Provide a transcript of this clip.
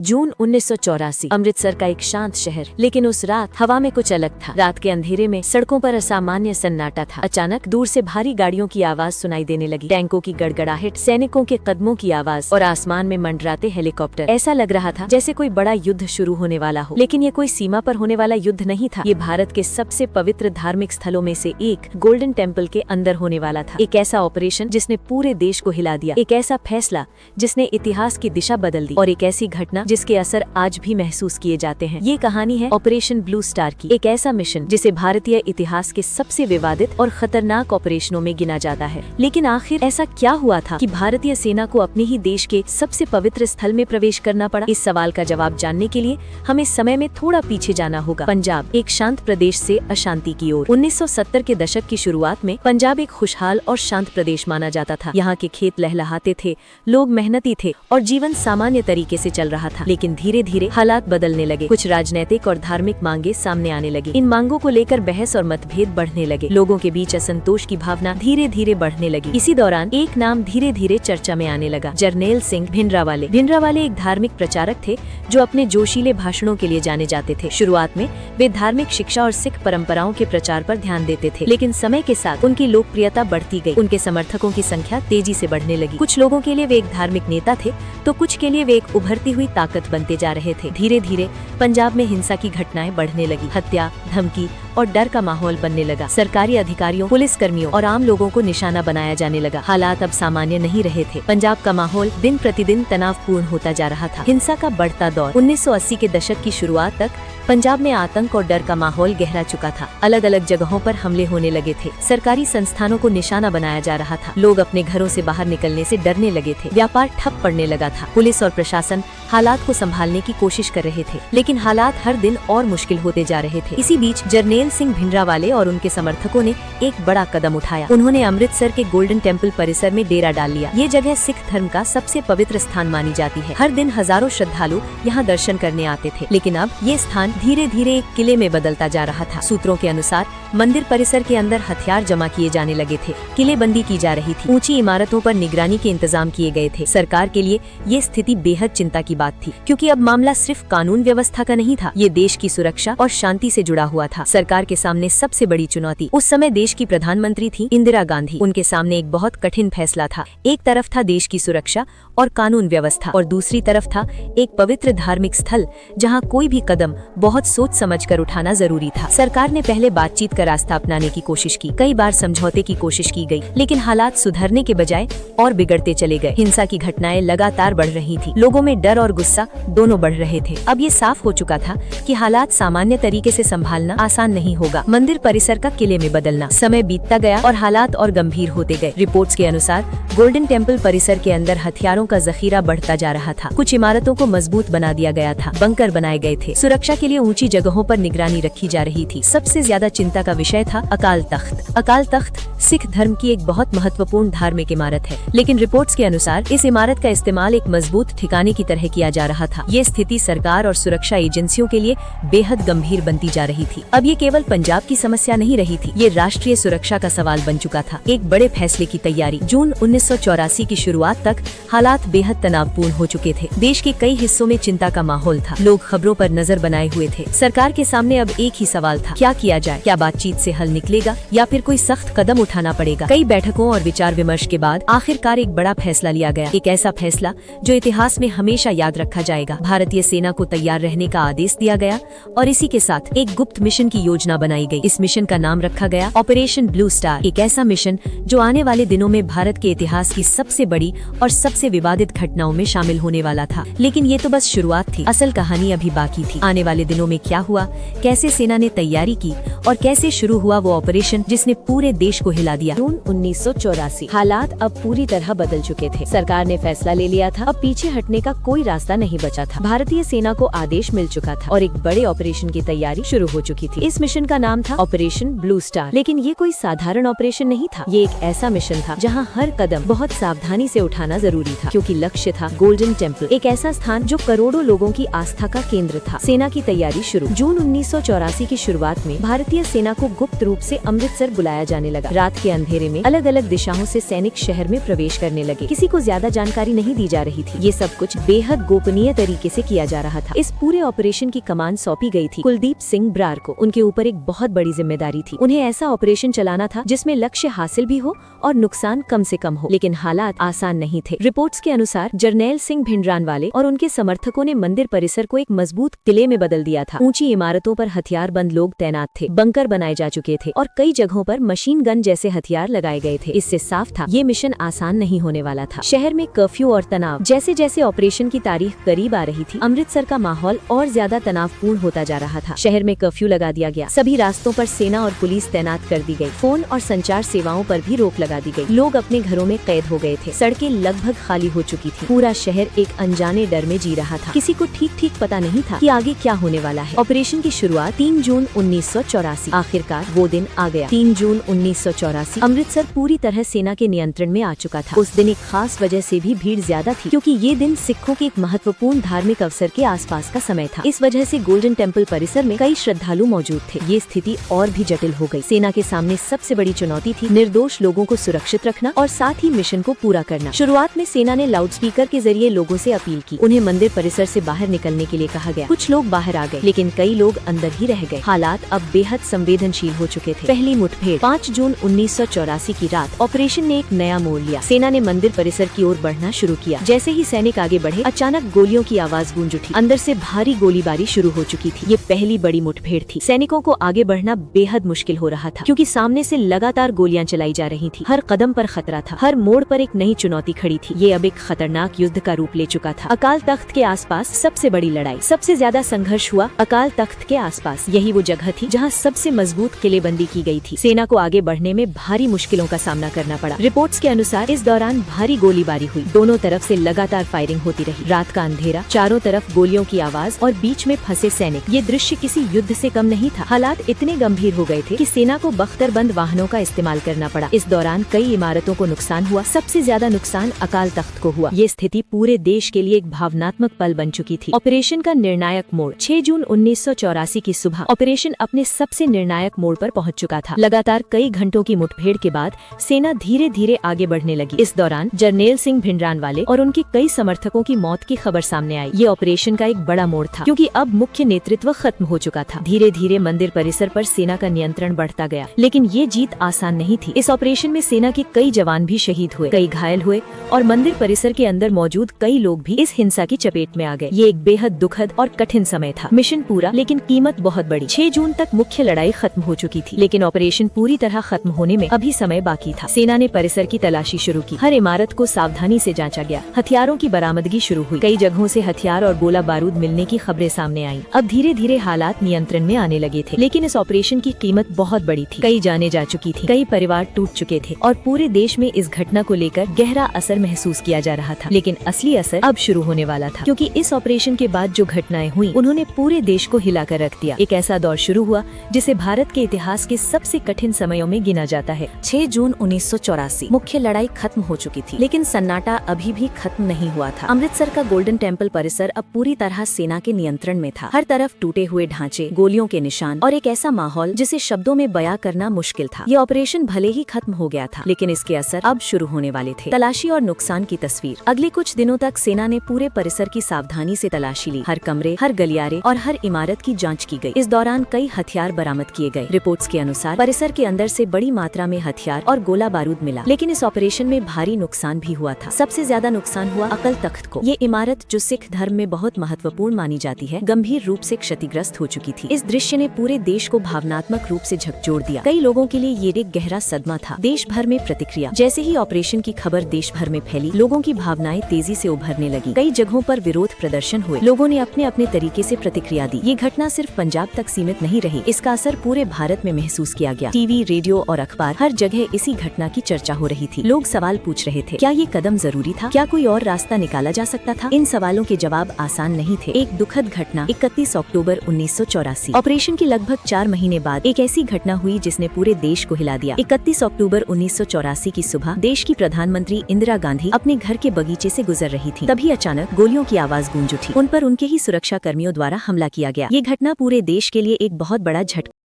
जून 1984 अमृतसर का एक शांत शहर, लेकिन उस रात हवा में कुछ अलग था। रात के अंधेरे में सड़कों पर असामान्य सन्नाटा था। अचानक दूर से भारी गाड़ियों की आवाज सुनाई देने लगी, टैंकों की गड़गड़ाहट, सैनिकों के कदमों की आवाज और आसमान में मंडराते हेलीकॉप्टर। ऐसा लग रहा था जैसे कोई बड़ा युद्ध शुरू होने वाला हो, लेकिन ये कोई सीमा पर होने वाला युद्ध नहीं था। ये भारत के सबसे पवित्र धार्मिक स्थलों में से एक गोल्डन टेम्पल के अंदर होने वाला था। एक ऐसा ऑपरेशन जिसने पूरे देश को हिला दिया, एक ऐसा फैसला जिसने इतिहास की दिशा बदल दी, और एक ऐसी घटना जिसके असर आज भी महसूस किए जाते हैं। ये कहानी है ऑपरेशन ब्लू स्टार की, एक ऐसा मिशन जिसे भारतीय इतिहास के सबसे विवादित और खतरनाक ऑपरेशनों में गिना जाता है। लेकिन आखिर ऐसा क्या हुआ था कि भारतीय सेना को अपने ही देश के सबसे पवित्र स्थल में प्रवेश करना पड़ा? इस सवाल का जवाब जानने के लिए हमें समय में थोड़ा पीछे जाना होगा। पंजाब, एक शांत प्रदेश से अशांति की ओर। 1970 के दशक की शुरुआत में पंजाब एक खुशहाल और शांत प्रदेश माना जाता था। यहाँ के खेत लहलहाते थे, लोग मेहनती थे और जीवन सामान्य तरीके से चल रहा था। लेकिन धीरे धीरे हालात बदलने लगे। कुछ राजनीतिक और धार्मिक मांगे सामने आने लगी। इन मांगों को लेकर बहस और मतभेद बढ़ने लगे। लोगों के बीच असंतोष की भावना धीरे धीरे बढ़ने लगी। इसी दौरान एक नाम धीरे धीरे चर्चा में आने लगा, जरनैल सिंह भिंडरावाले। भिंडरावाले एक धार्मिक प्रचारक थे जो अपने जोशीले भाषणों के लिए जाने जाते थे। शुरुआत में वे धार्मिक शिक्षा और सिख परंपराओं के प्रचार पर ध्यान देते थे, लेकिन समय के साथ उनकी लोकप्रियता बढ़ती गई। उनके समर्थकों की संख्या तेजी से बढ़ने लगी। कुछ लोगों के लिए वे एक धार्मिक नेता थे, तो कुछ के लिए वे एक उभरती हुई ताकत बनते जा रहे थे। धीरे धीरे पंजाब में हिंसा की घटनाएं बढ़ने लगी। हत्या, धमकी और डर का माहौल बनने लगा। सरकारी अधिकारियों, पुलिस कर्मियों और आम लोगों को निशाना बनाया जाने लगा। हालात अब सामान्य नहीं रहे थे। पंजाब का माहौल दिन प्रतिदिन तनावपूर्ण होता जा रहा था। हिंसा का बढ़ता दौर। 1980 के दशक की शुरुआत तक पंजाब में आतंक और डर का माहौल गहरा चुका था। अलग अलग जगहों पर हमले होने लगे थे। सरकारी संस्थानों को निशाना बनाया जा रहा था। लोग अपने घरों से बाहर निकलने से डरने लगे थे। व्यापार ठप पड़ने लगा था। पुलिस और प्रशासन हालात को संभालने की कोशिश कर रहे थे, लेकिन हालात हर दिन और मुश्किल होते जा रहे थे। इसी बीच जरनैल सिंह भिंडरावाले और उनके समर्थकों ने एक बड़ा कदम उठाया। उन्होंने अमृतसर के गोल्डन टेम्पल परिसर में डेरा डाल लिया। ये जगह सिख धर्म का सबसे पवित्र स्थान मानी जाती है। हर दिन हजारों श्रद्धालु यहाँ दर्शन करने आते थे। लेकिन अब ये स्थान धीरे धीरे एक किले में बदलता जा रहा था। सूत्रों के अनुसार मंदिर परिसर के अंदर हथियार जमा किए जाने लगे थे। किलेबंदी की जा रही थी। ऊंची इमारतों पर निगरानी के इंतजाम किए गए थे। सरकार के लिए ये स्थिति बेहद चिंता की बात थी, क्योंकि अब मामला सिर्फ कानून व्यवस्था का नहीं था, ये देश की सुरक्षा और शांति से जुड़ा हुआ था। सरकार के सामने सबसे बड़ी चुनौती उस समय देश की प्रधानमंत्री थी इंदिरा गांधी। उनके सामने एक बहुत कठिन फैसला था। एक तरफ था देश की सुरक्षा और कानून व्यवस्था, और दूसरी तरफ था एक पवित्र धार्मिक स्थल जहाँ कोई भी कदम बहुत सोच समझ कर उठाना जरूरी था। सरकार ने पहले बातचीत का रास्ता अपनाने की कोशिश की। कई बार समझौते की कोशिश की गई, लेकिन हालात सुधरने के बजाय और बिगड़ते चले गए। हिंसा की घटनाएं लगातार बढ़ रही थी। लोगों में डर और गुस्सा दोनों बढ़ रहे थे। अब ये साफ हो चुका था कि हालात सामान्य तरीके से संभालना आसान नहीं होगा। मंदिर परिसर का किले में बदलना। समय बीतता गया और हालात और गंभीर होते गए। रिपोर्ट्स के अनुसार गोल्डन टेम्पल परिसर के अंदर हथियारों का जखीरा बढ़ता जा रहा था। कुछ इमारतों को मजबूत बना दिया गया था। बंकर बनाए गए थे। सुरक्षा के लिए ऊंची जगहों पर निगरानी रखी जा रही थी। सबसे ज्यादा चिंता का विषय था अकाल तख्त। अकाल तख्त सिख धर्म की एक बहुत महत्वपूर्ण धार्मिक इमारत है, लेकिन रिपोर्ट्स के अनुसार इस इमारत का इस्तेमाल एक मजबूत ठिकाने की तरह किया जा रहा था। ये स्थिति सरकार और सुरक्षा एजेंसियों के लिए बेहद गंभीर बनती जा रही थी। अब ये केवल पंजाब की समस्या नहीं रही थी, ये राष्ट्रीय सुरक्षा का सवाल बन चुका था। एक बड़े फैसले की तैयारी। जून 1984 की शुरुआत तक हालात बेहद तनावपूर्ण हो चुके थे। देश के कई हिस्सों में चिंता का माहौल था। लोग खबरों पर नजर बनाए हुए थे। सरकार के सामने अब एक ही सवाल था, क्या किया जाए? क्या बातचीत से हल निकलेगा या फिर कोई सख्त कदम उठाना पड़ेगा? कई बैठकों और विचार विमर्श के बाद आखिरकार एक बड़ा फैसला लिया गया। एक ऐसा फैसला जो इतिहास में हमेशा याद रखा जाएगा। भारतीय सेना को तैयार रहने का आदेश दिया गया और इसी के साथ एक गुप्त मिशन की योजना बनाई गई। इस मिशन का नाम रखा गया ऑपरेशन ब्लू स्टार। एक ऐसा मिशन जो आने वाले दिनों में भारत के इतिहास की सबसे बड़ी और सबसे विवादित घटनाओं में शामिल होने वाला था। लेकिन ये तो बस शुरुआत थी। असल कहानी अभी बाकी थी। आने वाले दिनों में क्या हुआ, कैसे सेना ने तैयारी की और कैसे शुरू हुआ वो ऑपरेशन जिसने पूरे देश को हिला दिया। जून 1984। हालात अब पूरी तरह बदल चुके थे। सरकार ने फैसला ले लिया था। अब पीछे हटने का कोई रास्ता नहीं बचा था। भारतीय सेना को आदेश मिल चुका था और एक बड़े ऑपरेशन की तैयारी शुरू हो चुकी थी। इस मिशन का नाम था ऑपरेशन ब्लू स्टार। लेकिन ये कोई साधारण ऑपरेशन नहीं था। ये एक ऐसा मिशन था जहाँ हर कदम बहुत सावधानी से उठाना जरूरी था, क्योंकि लक्ष्य था गोल्डन टेम्पल, एक ऐसा स्थान जो करोड़ों लोगों की आस्था का केंद्र था। सेना की तैयारी शुरू। जून 1984 की शुरुआत में भारतीय सेना को गुप्त रूप से अमृतसर बुलाया जाने लगा। रात के अंधेरे में अलग अलग दिशाओं से सैनिक शहर में प्रवेश करने लगे। किसी को ज्यादा जानकारी नहीं दी जा रही थी। ये सब कुछ बेहद गोपनीय गोपनीय तरीके से किया जा रहा था। इस पूरे ऑपरेशन की कमान सौंपी गई थी कुलदीप सिंह ब्रार को। उनके ऊपर एक बहुत बड़ी जिम्मेदारी थी। उन्हें ऐसा ऑपरेशन चलाना था जिसमें लक्ष्य हासिल भी हो और नुकसान कम से कम हो। लेकिन हालात आसान नहीं थे। रिपोर्ट्स के अनुसार जरनैल सिंह भिंडरानवाले और उनके समर्थकों ने मंदिर परिसर को एक मजबूत किले में बदल दिया था। ऊंची इमारतों पर हथियारबंद लोग तैनात थे, बंकर बनाए जा चुके थे और कई जगहों पर मशीन गन जैसे हथियार लगाए गए थे। इससे साफ था ये मिशन आसान नहीं होने वाला था। शहर में कर्फ्यू और तनाव। जैसे जैसे ऑपरेशन की तारीख करीब आ रही थी, अमृतसर का माहौल और ज्यादा तनावपूर्ण होता जा रहा था। शहर में कर्फ्यू लगा दिया गया। सभी रास्तों पर सेना और पुलिस तैनात कर दी गई। फोन और संचार सेवाओं पर भी रोक लगा दी गई। लोग अपने घरों में कैद हो गए थे। सड़कें लगभग खाली हो चुकी थी। पूरा शहर एक अनजाने डर में जी रहा था। किसी को ठीक ठीक पता नहीं था कि आगे क्या होने वाला है। ऑपरेशन की शुरुआत 3 जून 1984। आखिरकार वो दिन आ गया। 3 जून 1984 अमृतसर पूरी तरह सेना के नियंत्रण में आ चुका था। उस दिन एक खास वजह से भी भीड़ ज्यादा थी, क्योंकि ये दिन सिखों के एक महत्वपूर्ण धार्मिक अवसर के आसपास का समय था। इस वजह से गोल्डन टेम्पल परिसर में कई श्रद्धालु मौजूद थे। ये स्थिति और भी जटिल हो गई। सेना के सामने सबसे बड़ी चुनौती थी निर्दोष लोगों को सुरक्षित रखना और साथ ही मिशन को पूरा करना। शुरुआत में सेना ने लाउडस्पीकर के जरिए लोगों से अपील की। उन्हें मंदिर परिसर से बाहर निकलने के लिए कहा गया। कुछ लोग बाहर आ गए, लेकिन कई लोग अंदर ही रह गए। हालात अब बेहद संवेदनशील हो चुके थे। पहली मुठभेड़ 5 जून 1984 की रात ऑपरेशन ने एक नया मोड़ लिया। सेना ने मंदिर परिसर की ओर बढ़ना शुरू किया। जैसे ही सैनिक आगे बढ़े, अचानक गोलियों की आवाज गूंज उठी। अंदर से भारी गोलीबारी शुरू हो चुकी थी। ये पहली बड़ी मुठभेड़ थी। सैनिकों को आगे बढ़ना बेहद मुश्किल हो रहा था, क्योंकि सामने से लगातार गोलियां चलाई जा रही थी। हर कदम पर खतरा था। हर मोड़ पर एक नई चुनौती खड़ी थी। ये अब एक खतरनाक युद्ध का रूप ले चुका था। अकाल तख्त के आसपास सबसे बड़ी लड़ाई। सबसे ज्यादा संघर्ष हुआ अकाल तख्त के आसपास। यही वो जगह थी जहां सबसे मजबूत किलेबंदी की गई थी। सेना को आगे बढ़ने में भारी मुश्किलों का सामना करना पड़ा। रिपोर्ट्स के अनुसार इस दौरान भारी गोलीबारी हुई। दोनों तरफ से लगातार फायरिंग होती रही। रात का अंधेरा, चारों तरफ गोलियों की आवाज और बीच में फंसे सैनिक। ये दृश्य किसी युद्ध से कम नहीं था। हालात इतने गंभीर हो गए थे कि सेना को बख्तरबंद वाहनों का इस्तेमाल करना पड़ा। इस दौरान कई इमारतों को नुकसान हुआ। सबसे ज्यादा नुकसान अकाल तख्त को हुआ। ये स्थिति पूरे देश के लिए एक भावनात्मक पल बन चुकी थी। ऑपरेशन का निर्णायक मोड़ 6 जून 1984 की सुबह ऑपरेशन अपने सबसे निर्णायक मोड़ पर पहुंच चुका था। लगातार कई घंटों की मुठभेड़ के बाद सेना धीरे धीरे आगे बढ़ने लगी। इस दौरान जरनैल सिंह भिंडरानवाले और उनके कई समर्थकों की मौत की खबर सामने आई। ये ऑपरेशन का एक बड़ा मोड़ था, क्योंकि अब मुख्य नेतृत्व खत्म हो चुका था। धीरे धीरे मंदिर परिसर पर सेना का नियंत्रण बढ़ता गया, लेकिन ये जीत आसान नहीं थी। इस ऑपरेशन में सेना के कई जवान भी शहीद हुए, कई घायल हुए और मंदिर परिसर के अंदर मौजूद कई लोग भी इस हिंसा की चपेट में आ गए। ये एक बेहद दुखद और कठिन समय था। मिशन पूरा, लेकिन कीमत बहुत बड़ी। 6 जून तक मुख्य लड़ाई खत्म हो चुकी थी, लेकिन ऑपरेशन पूरी तरह खत्म होने में अभी समय बाकी था। सेना ने परिसर की तलाशी शुरू की। हर इमारत को सावधानी से जांचा गया। हथियारों की बरामदगी शुरू हुई। कई जगहों से हथियार और गोला बारूद मिलने की खबरें सामने आईं। अब धीरे धीरे हालात नियंत्रण में आने लगे थे, लेकिन इस ऑपरेशन की कीमत बहुत बड़ी थी। कई जानें जा चुकी थी, कई परिवार टूट चुके थे और पूरे देश में इस घटना को लेकर गहरा असर महसूस किया जा रहा था। लेकिन असली असर अब शुरू होने वाला था, क्योंकि इस ऑपरेशन के बाद जो घटनाएं हुई, उन्होंने पूरे देश को हिलाकर रख दिया। एक ऐसा दौर शुरू हुआ जिसे भारत के इतिहास के सबसे कठिन समयों में गिना जाता है। 6 जून 1984 मुख्य लड़ाई खत्म हो चुकी थी, लेकिन सन्नाटा अभी भी खत्म नहीं हुआ था। अमृतसर का गोल्डन टेम्पल परिसर अब पूरी तरह सेना के नियंत्रण में था। हर तरफ टूटे हुए ढांचे, गोलियों के निशान और एक ऐसा माहौल जिसे शब्दों में बयां करना मुश्किल था। ये ऑपरेशन भले ही खत्म हो गया था, लेकिन इसके असर अब शुरू होने वाले थे। तलाशी और नुकसान की तस्वीर। अगले कुछ दिनों तक सेना ने पूरे परिसर की सावधानी से तलाशी ली। हर कमरे, हर गलियारे और हर इमारत की जांच की गई। इस दौरान कई हथियार बरामद किए गए। रिपोर्ट्स के अनुसार परिसर के अंदर से बड़ी मात्रा में हथियार और गोला बारूद मिला, लेकिन इस ऑपरेशन में भारी नुकसान भी हुआ था। सबसे ज्यादा नुकसान हुआ अकाल तख्त को। ये इमारत, जो सिख धर्म में बहुत महत्वपूर्ण मानी जाती है, गंभीर रूप से क्षतिग्रस्त हो चुकी थी। इस दृश्य ने पूरे देश को भावनात्मक रूप से झकझोर दिया। कई लोगों के लिए ये एक गहरा सदमा था। देश भर में प्रतिक्रिया। जैसे ही ऑपरेशन की खबर देश भर में फैली, लोगों की भावनाएं तेजी से उभरने लगी। कई जगहों पर विरोध प्रदर्शन हुए। लोगों ने अपने अपने तरीके से प्रतिक्रिया दी। ये घटना सिर्फ पंजाब तक सीमित नहीं रही, इसका असर पूरे भारत में महसूस किया गया। टीवी, रेडियो और अखबार, हर जगह इसी घटना की चर्चा हो रही थी। लोग सवाल पूछ रहे थे, क्या ये कदम जरूरी था? क्या कोई और रास्ता निकाला जा सकता था? इन सवालों के जवाब आसान नहीं थे। एक दुखद घटना 31 अक्टूबर 1984। ऑपरेशन के लगभग 4 महीने बाद एक ऐसी घटना हुई जिसने पूरे देश को हिला दिया। 31 अक्टूबर 1984 की सुबह देश की प्रधानमंत्री इंदिरा गांधी अपने घर के बगीचे से गुजर रही थी। तभी अचानक गोलियों की आवाज गूंज उठी। उन पर उनके ही सुरक्षा कर्मियों द्वारा हमला किया गया। ये घटना पूरे देश के लिए एक बहुत बड़ा झटका